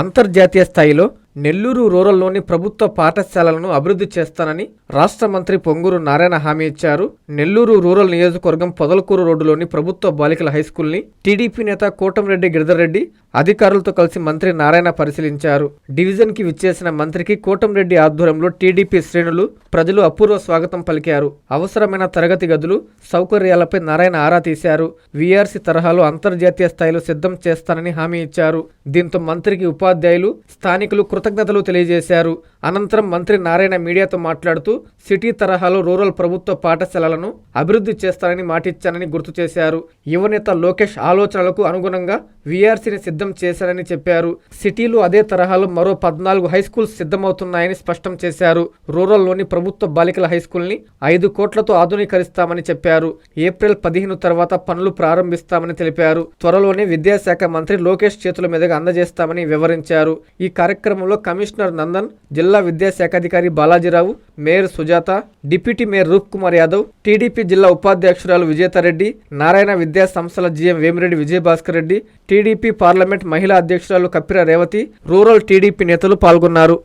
అంతర్జాతీయ స్థాయిలో నెల్లూరు రూరల్లోని ప్రభుత్వ పాఠశాలలను అభివృద్ధి చేస్తానని రాష్ట్ర మంత్రి పొంగూరు నారాయణ హామీ ఇచ్చారు. నెల్లూరు రూరల్ నియోజకవర్గం పొదలకూరు రోడ్డులోని ప్రభుత్వ బాలికల హైస్కూల్ని టీడీపీ నేత కోటంరెడ్డి గిరిధర్రెడ్డి అధికారులతో కలిసి మంత్రి నారాయణ పరిశీలించారు. డివిజన్కి విచ్చేసిన మంత్రికి కోటంరెడ్డి ఆధ్వర్యంలో టీడీపీ శ్రేణులు, ప్రజలు అపూర్వ స్వాగతం పలికారు. అవసరమైన తరగతి గదులు, సౌకర్యాలపై నారాయణ ఆరా తీశారు. వీఆర్సీ తరహాలో అంతర్జాతీయ స్థాయిలో సిద్ధం చేస్తానని హామీ ఇచ్చారు. దీంతో మంత్రికి ఉపాధ్యాయులు, స్థానికులు కృతజ్ఞతలు తెలియజేశారు. అనంతరం మంత్రి నారాయణ మీడియాతో మాట్లాడుతూ సిటీ తరహాలో రూరల్ ప్రభుత్వ పాఠశాలలను అభివృద్ధి చేస్తానని మాటిచ్చానని గుర్తు చేశారు. యువనేత లోకేష్ ఆలోచనలకు అనుగుణంగా వీఆర్సీని సిద్ధం చేశారని చెప్పారు. సిటీలో అదే తరహాలో మరో 14 హైస్కూల్స్ సిద్ధమవుతున్నాయని స్పష్టం చేశారు. రూరల్లోని ప్రభుత్వ బాలికల హైస్కూల్ని 5 కోట్లతో ఆధునీకరిస్తామని చెప్పారు. ఏప్రిల్ 15 తర్వాత పనులు ప్రారంభిస్తామని తెలిపారు. త్వరలోనే విద్యాశాఖ మంత్రి లోకేష్ చేతుల మీదుగా అందజేస్తామని వివరించారు. ఈ కార్యక్రమంలో కమిషనర్ నందన్, జిల్లా విద్యాశాఖాధికారి Balaji Rao, mayor Sujatha, deputy mayor రూప్ కుమార్ యాదవ్, టీడీపీ జిల్లా ఉపాధ్యక్షురాలు విజేతారెడ్డి, నారాయణ విద్యా సంస్థల GM Vemireddy Vijayabhaskar Reddy, TDP parliament మహిళా అధ్యక్షురాలు కప్పిర రేవతి, రూరల్ టీడీపీ నేతలు పాల్గొన్నారు.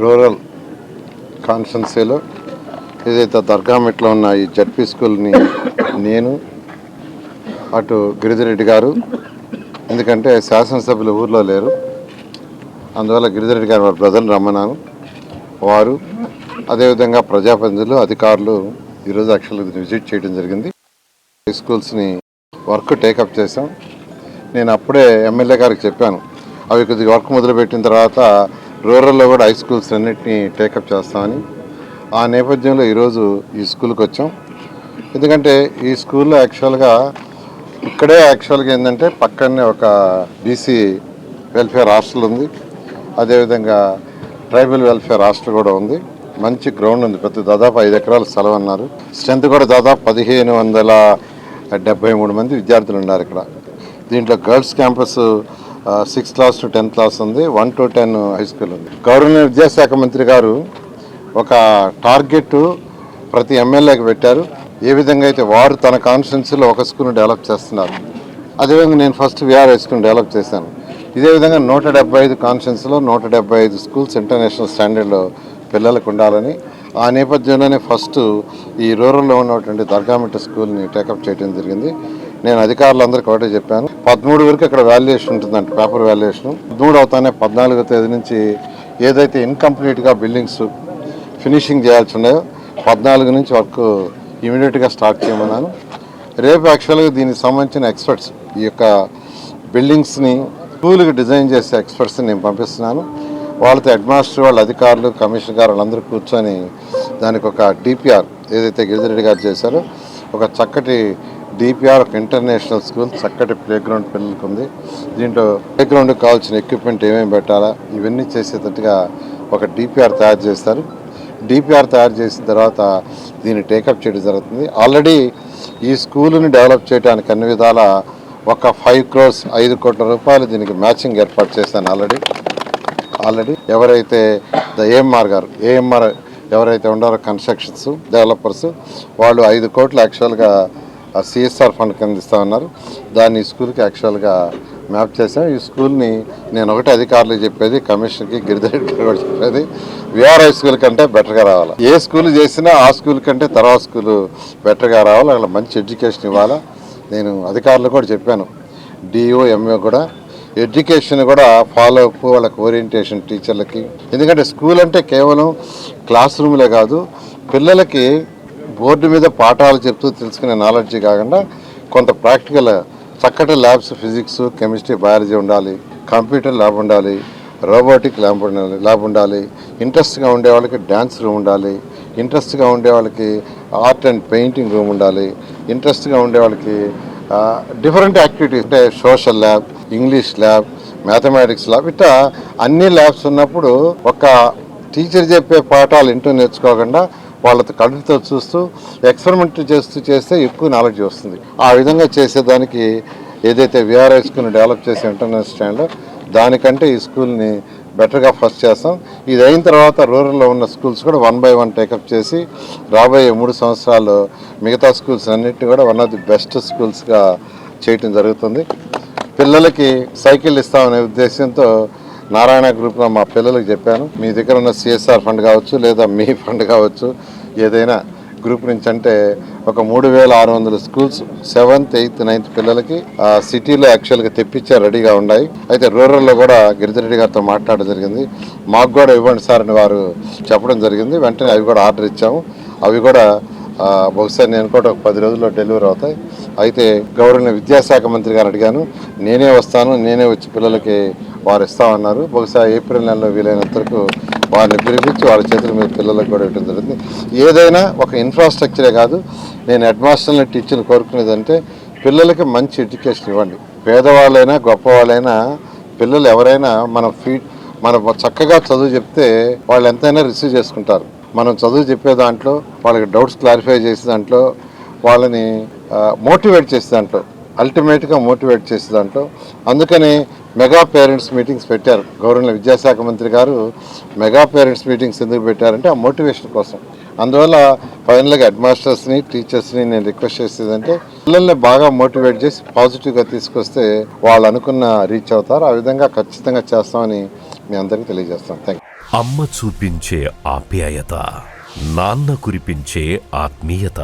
రూరల్ కాన్స్టెన్సీలో ఏదైతే దర్గామెట్లో ఉన్న ఈ జడ్పీ స్కూల్ని నేను, అటు గిరిధరెడ్డి గారు, ఎందుకంటే శాసనసభ్యులు ఊర్లో లేరు, అందువల్ల గిరిధరెడ్డి గారు వారి బ్రదర్ని రమ్మన్నాను. వారు అదేవిధంగా ప్రజాప్రతినిధులు, అధికారులు ఈరోజు యాక్చువల్గా విజిట్ చేయడం జరిగింది. హై స్కూల్స్ని వర్క్ టేకప్ చేసాం. నేను అప్పుడే ఎమ్మెల్యే గారికి చెప్పాను, అవి కొద్దిగా వర్క్ మొదలుపెట్టిన తర్వాత రూరల్లో కూడా హై స్కూల్స్ అన్నింటినీ టేకప్ చేస్తామని. ఆ నేపథ్యంలో ఈరోజు ఈ స్కూల్కి వచ్చాం. ఎందుకంటే ఈ స్కూల్లో యాక్చువల్గా ఏంటంటే పక్కనే ఒక బీసీ వెల్ఫేర్ హాస్టల్ ఉంది, అదేవిధంగా ట్రైబల్ వెల్ఫేర్ హాస్టల్ కూడా ఉంది. మంచి గ్రౌండ్ ఉంది, పెద్ద దాదాపు 5 ఎకరాల స్థలం అన్నారు. స్ట్రెంత్ కూడా దాదాపు 1573 మంది విద్యార్థులు ఉన్నారు ఇక్కడ. దీంట్లో girls campus 6th class to 10th class ఉంది, 1 to 10 హై స్కూల్ ఉంది. గౌరవనీయ విద్యాశాఖ మంత్రి గారు ఒక టార్గెట్ ప్రతి ఎమ్మెల్యేకి పెట్టారు. ఏ విధంగా అయితే వారు తన కాన్స్టిట్యున్సీలో ఒక స్కూల్ని డెవలప్ చేస్తున్నారు, అదేవిధంగా నేను ఫస్ట్ వీఆర్ హై స్కూల్ని డెవలప్ చేశాను. ఇదే విధంగా 175 కాన్స్టిట్యున్సీలో 175 స్కూల్స్ ఇంటర్నేషనల్ స్టాండర్డ్లో పిల్లలకు ఉండాలని ఆ నేపథ్యంలోనే ఫస్ట్ ఈ రూరల్లో ఉన్నటువంటి దర్గామిట్ట స్కూల్ని టేకప్ చేయడం జరిగింది. నేను అధికారులందరికీ ఒకటే చెప్పాను, 13 వరకు అక్కడ వాల్యుయేషన్ ఉంటుందంట, పేపర్ వాల్యుయేషన్. 13 అవుతానే 14వ తేదీ నుంచి ఏదైతే ఇన్కంప్లీట్గా బిల్డింగ్స్ ఫినిషింగ్ చేయాల్సి ఉన్నాయో 14 నుంచి వర్క్ ఇమీడియట్గా స్టార్ట్ చేయమన్నాను. రేపు యాక్చువల్గా దీనికి సంబంధించిన ఎక్స్పర్ట్స్, ఈ యొక్క బిల్డింగ్స్ని స్కూల్కి డిజైన్ చేసే ఎక్స్పర్ట్స్ని నేను పంపిస్తున్నాను. వాళ్ళతో హెడ్ మాస్టర్, వాళ్ళ అధికారులు, కమిషనర్ గారు వాళ్ళందరూ కూర్చొని దానికి ఒక డిపిఆర్ ఏదైతే గిరిధరెడ్డి గారు చేశారో ఒక చక్కటి డిపిఆర్, ఒక ఇంటర్నేషనల్ స్కూల్, చక్కటి ప్లే గ్రౌండ్ పిల్లలకు ఉంది. దీంట్లో ప్లే గ్రౌండ్కి కావాల్సిన ఎక్విప్మెంట్ ఏమేమి పెట్టాలా ఇవన్నీ చేసేటట్టుగా ఒక డిపిఆర్ తయారు చేస్తారు. డిపిఆర్ తయారు చేసిన తర్వాత దీన్ని టేకప్ చేయడం జరుగుతుంది. ఆల్రెడీ ఈ స్కూల్ని డెవలప్ చేయడానికి అన్ని విధాల ఒక 5 కోట్ల రూపాయలు దీనికి మ్యాచింగ్ ఏర్పాటు చేశాను ఆల్రెడీ. ఎవరైతే ఏఎంఆర్ ఎవరైతే ఉన్నారో కన్స్ట్రక్షన్స్ డెవలపర్స్, వాళ్ళు 5 కోట్లు యాక్చువల్గా సిఎస్ఆర్ ఫండ్ కింద ఇస్తామన్నారు. దాన్ని ఈ స్కూల్కి యాక్చువల్గా మ్యాప్ చేసాం. ఈ స్కూల్ని నేను ఒకటే అధికారులు చెప్పేది, కమిషనర్కి, గిరిధరెడ్డి గారు కూడా చెప్పేది, వీఆర్ హై స్కూల్ కంటే బెటర్గా రావాలి. ఏ స్కూల్ చేసినా ఆ స్కూల్ కంటే తర్వాత స్కూల్ బెటర్గా రావాలి, అక్కడ మంచి ఎడ్యుకేషన్ ఇవ్వాలా. నేను అధికారులు కూడా చెప్పాను, డిఓ, ఎంఓ కూడా ఎడ్యుకేషన్ కూడా ఫాలో అప్, వాళ్ళకి ఓరియంటేషన్ టీచర్లకి. ఎందుకంటే స్కూల్ అంటే కేవలం క్లాస్ రూమ్లే కాదు, పిల్లలకి బోర్డు మీద పాఠాలు చెప్తూ తెలుసుకునే నాలెడ్జీ కాకుండా కొంత ప్రాక్టికల్ చక్కటి ల్యాబ్స్, ఫిజిక్స్, కెమిస్ట్రీ, బయాలజీ ఉండాలి, కంప్యూటర్ ల్యాబ్ ఉండాలి, రోబోటిక్ ల్యాబ్ ఉండాలి, ఇంట్రెస్ట్గా ఉండే వాళ్ళకి డ్యాన్స్ రూమ్ ఉండాలి, ఇంట్రెస్ట్గా ఉండే వాళ్ళకి ఆర్ట్ అండ్ పెయింటింగ్ రూమ్ ఉండాలి, ఇంట్రెస్ట్గా ఉండే వాళ్ళకి డిఫరెంట్ యాక్టివిటీస్ అంటే social lab, English lab, mathematics lab, ఇట్లా అన్ని ల్యాబ్స్ ఉన్నప్పుడు ఒక టీచర్ చెప్పే పాఠాలు ఇంటూ నేర్చుకోకుండా వాళ్ళతో కళ్ళతో చూస్తూ ఎక్స్పెరిమెంట్ చేస్తే ఎక్కువ నాలెడ్జ్ వస్తుంది. ఆ విధంగా చేసేదానికి ఏదైతే వీఆర్ హై స్కూల్ని డెవలప్ చేసే ఇంటర్నేషనల్ స్టాండర్డ్, దానికంటే ఈ స్కూల్ని బెటర్గా ఫస్ట్ చేస్తాం. ఇది అయిన తర్వాత రూరల్లో ఉన్న స్కూల్స్ కూడా 1 by 1 టేకప్ చేసి రాబోయే 3 సంవత్సరాలు మిగతా స్కూల్స్ అన్నిటిని కూడా వన్ ఆఫ్ ది బెస్ట్ స్కూల్స్గా చేయటం జరుగుతుంది. పిల్లలకి సైకిల్ ఇస్తామనే ఉద్దేశంతో నారాయణ గ్రూప్లో మా పిల్లలకు చెప్పాను, మీ దగ్గర ఉన్న CSR ఫండ్ కావచ్చు లేదా మీ ఫండ్ కావచ్చు ఏదైనా గ్రూప్ నుంచి అంటే ఒక 3600 స్కూల్స్ 7th, 8th, 9th పిల్లలకి సిటీలో యాక్చువల్గా తెప్పించే రెడీగా ఉన్నాయి. అయితే రూరల్లో కూడా గిరిజరెడ్డి గారితో మాట్లాడడం జరిగింది. మాకు కూడా ఇవ్వండి సార్ అని వారు చెప్పడం జరిగింది. వెంటనే అవి కూడా ఆర్డర్ ఇచ్చాము. అవి కూడా బహుశా నేను కూడా ఒక 10 రోజుల్లో డెలివరీ అవుతాయి. అయితే గౌరవ విద్యాశాఖ మంత్రి గారు అడిగాను, నేనే వస్తాను, నేనే వచ్చి పిల్లలకి వారు ఇస్తామన్నారు. బహుశా ఏప్రిల్ నెలలో వీలైనంత వరకు వారిని పిలిపించి వాళ్ళ చేతుల మీద పిల్లలకు కూడా ఇవ్వడం జరిగింది. ఏదైనా ఒక ఇన్ఫ్రాస్ట్రక్చరే కాదు, నేను హెడ్ మాస్టర్ని టీచర్ని కోరుకునేదంటే పిల్లలకి మంచి ఎడ్యుకేషన్ ఇవ్వండి. పేదవాళ్ళైనా గొప్పవాళ్ళైనా పిల్లలు ఎవరైనా మనం చక్కగా చదువు చెప్తే వాళ్ళు ఎంతైనా రిసీవ్ చేసుకుంటారు. మనం చదువు చెప్పే దాంట్లో వాళ్ళకి డౌట్స్ క్లారిఫై చేసే దాంట్లో వాళ్ళని మోటివేట్ చేసే దాంట్లో అల్టిమేట్గా మోటివేట్ చేసే దాంట్లో అందుకని మెగా పేరెంట్స్ మీటింగ్స్ పెట్టారు. గౌరవ విద్యాశాఖ మంత్రి గారు మెగా పేరెంట్స్ మీటింగ్స్ ఎందుకు పెట్టారంటే ఆ మోటివేషన్ కోసం. అందువల్ల ఫైనల్గా హెడ్ మాస్టర్స్ని టీచర్స్ని నేను రిక్వెస్ట్ చేసేదంటే పిల్లల్ని బాగా మోటివేట్ చేసి పాజిటివ్గా తీసుకొస్తే వాళ్ళు అనుకున్న రీచ్ అవుతారు. ఆ విధంగా ఖచ్చితంగా చేస్తామని మీ అందరికీ తెలియజేస్తాం. Thank you. అమ్మ చూపించే ఆప్యాయత, నాన్న కురిపించే ఆత్మీయత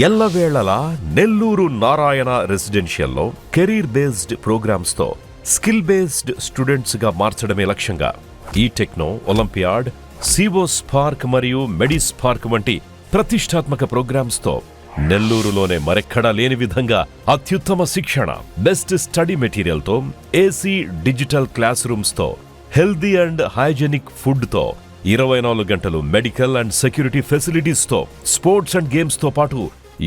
ఎల్లవేళలా నెల్లూరు నారాయణ రెసిడెన్షియల్లో కెరీర్ బేస్డ్ ప్రోగ్రామ్స్ తో స్కిల్ బేస్డ్ స్టూడెంట్స్ గా మార్చడమే లక్ష్యంగా ఈ టెక్నో, ఒలింపియాడ్, సివో స్పార్క్ మరియు మెడి స్పార్క్ వంటి ప్రతిష్టాత్మక ప్రోగ్రామ్స్ తో నెల్లూరులోనే మరెక్కడా లేని విధంగా అత్యుత్తమ శిక్షణ, బెస్ట్ స్టడీ మెటీరియల్ తో, ఏసీ డిజిటల్ క్లాస్ రూమ్స్ తో, హెల్దీ అండ్ హైజెనిక్ ఫుడ్ తో, 24 గంటలు మెడికల్ అండ్ సెక్యూరిటీ ఫెసిలిటీస్ తో, స్పోర్ట్స్ అండ్ గేమ్స్ తో పాటు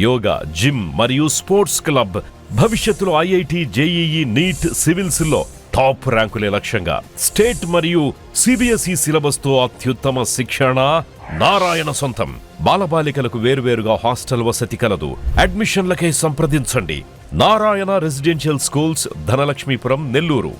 యోగా, జిమ్ మరియు స్పోర్ట్స్ క్లబ్, భవిష్యత్తులో IIT, JEE, నీట్, సివిల్స్ లో టాప్ ర్యాంకులే లక్ష్యంగా స్టేట్ మరియు CBSE సిలబస్ తో అత్యుత్తమ శిక్షణ నారాయణ సొంతం. బాలబాలికలకు వేర్వేరుగా హాస్టల్ వసతి కలదు. అడ్మిషన్లకై సంప్రదించండి. Narayana residential schools, Dhanalakshmipuram, Nellore.